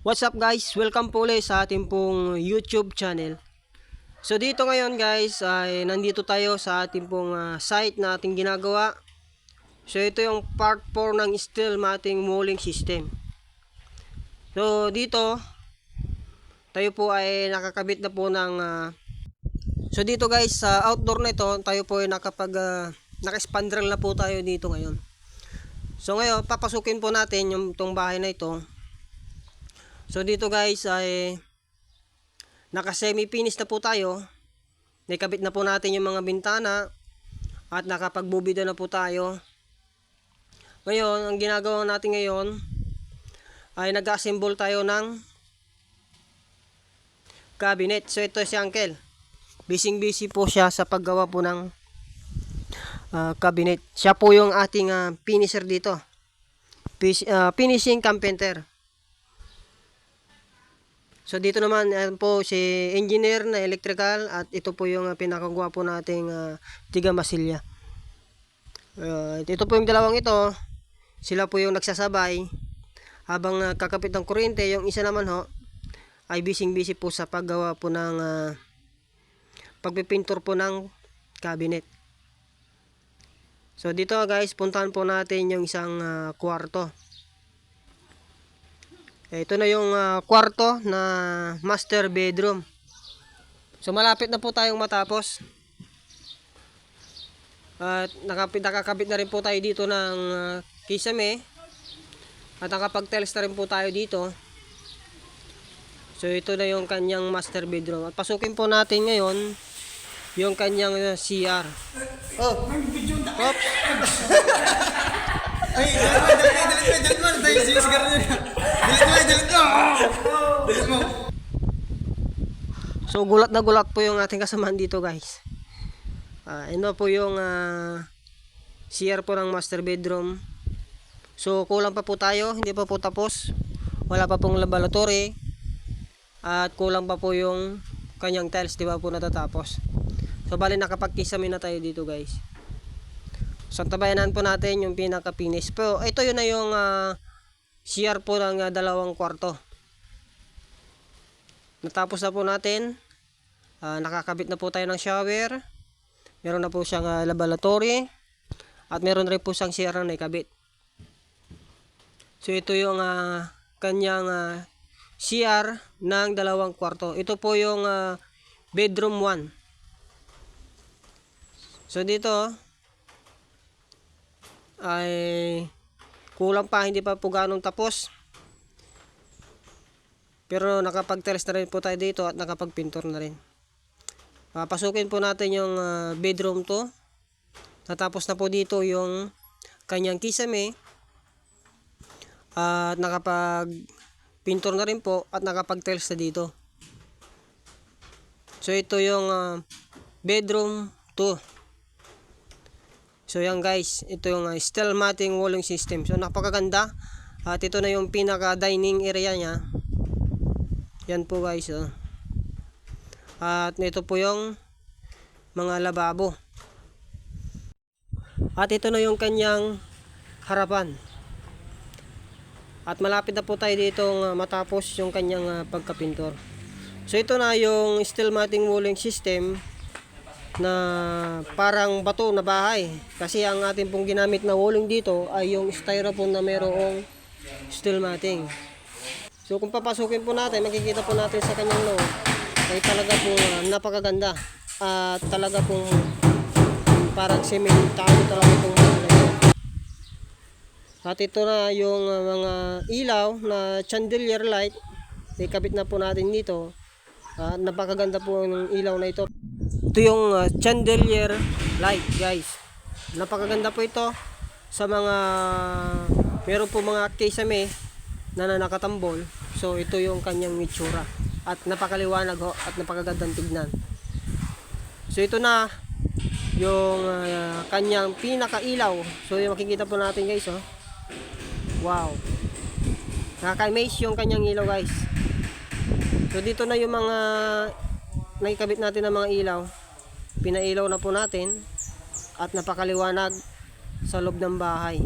What's up guys? Welcome po ulit sa ating pong YouTube channel. So dito ngayon guys ay nandito tayo sa ating pong site na ating ginagawa. So ito yung part 4 ng steel matting molding system. So dito tayo po ay nakakabit na po ng so dito guys sa outdoor na ito tayo po ay naka-spandrel na po tayo dito ngayon. So ngayon papasukin po natin yung itong bahay na ito. So dito guys ay naka semi finish na po tayo. Nakabit na po natin yung mga bintana at nakapagbubida na po tayo. Ngayon ang ginagawa natin ngayon ay nag-assemble tayo ng cabinet. So ito si Uncle, busy po siya sa paggawa po ng cabinet. Siya po yung ating finisher dito, finishing carpenter. So dito naman po si engineer na electrical at ito po yung pinakagwapo nating tiga Masilya. Ito po yung dalawang ito, sila po yung nagsasabay habang kakapit ng kuryente. Yung isa naman ho ay busy po sa paggawa po ng pagpipintur po ng cabinet. So dito guys, puntahan po natin yung isang kwarto. Ito na yung kwarto na master bedroom. So malapit na po tayong matapos. At nakakabit na rin po tayo dito ng kisame. At nakapag-tiles na rin po tayo dito. So ito na yung kanyang master bedroom. At pasukin po natin ngayon yung kanyang CR. Oh! Oops! Ay, dalit mo. Tayo siya sigaran niya. Dalit mo. So gulat na gulat po yung ating kasamahan dito guys. Ito po yung CR po ng master bedroom. So kulang pa po tayo, hindi pa po tapos. Wala pa pong laboratory. At kulang pa po yung kanyang tiles, di ba po natatapos. So bali nakapagkisame na tayo dito guys. So tabayanan po natin yung pinaka-finish. Pero ito yun na yung CR po ng dalawang kwarto. Natapos na po natin. Nakakabit na po tayo ng shower. Meron na po siyang laboratory. At meron rin po siyang CR na ikabit. So ito yung kanyang CR ng dalawang kwarto. Ito po yung bedroom 1. So dito ay kulang pa, hindi pa po ganong tapos. Pero nakapag-tiles na rin po tayo dito at nakapag-pintor na rin. Pasukin po natin yung bedroom 2. Natapos na po dito yung kanyang kisame. At nakapag-pintor na rin po at nakapag-tiles na dito. So ito yung bedroom 2. So yan guys, ito yung steel matting walling system. So napakaganda. At ito na yung pinaka dining area niya. Yan po guys. At ito po yung mga lababo. At ito na yung kanyang harapan. At malapit na po tayo dito matapos yung kanyang pagkapintor. So ito na yung steel matting walling system na parang bato na bahay. Kasi ang ating pong ginamit na walling dito ay yung styrofoam na merong steel matting. So kung papasukin po natin, makikita po natin sa kanyang loob ay talaga po napakaganda. At talaga pong parang sementado talaga itong at ito na yung mga ilaw na chandelier light. Ikabit na po natin dito. Napakaganda po ng ilaw na ito. Ito yung chandelier light guys. Napakaganda po ito sa mga meron po mga kisame na nakatambol. So ito yung kanyang itsura. At napakaliwanag ho at napakagandang tignan. So ito na yung kanyang pinakailaw. So yung makikita po natin guys oh. Wow. Nakaka-amaze yung kanyang ilaw guys. So dito na yung mga nakikabit natin ng mga ilaw. Pinailaw na po natin at napakaliwanag sa loob ng bahay.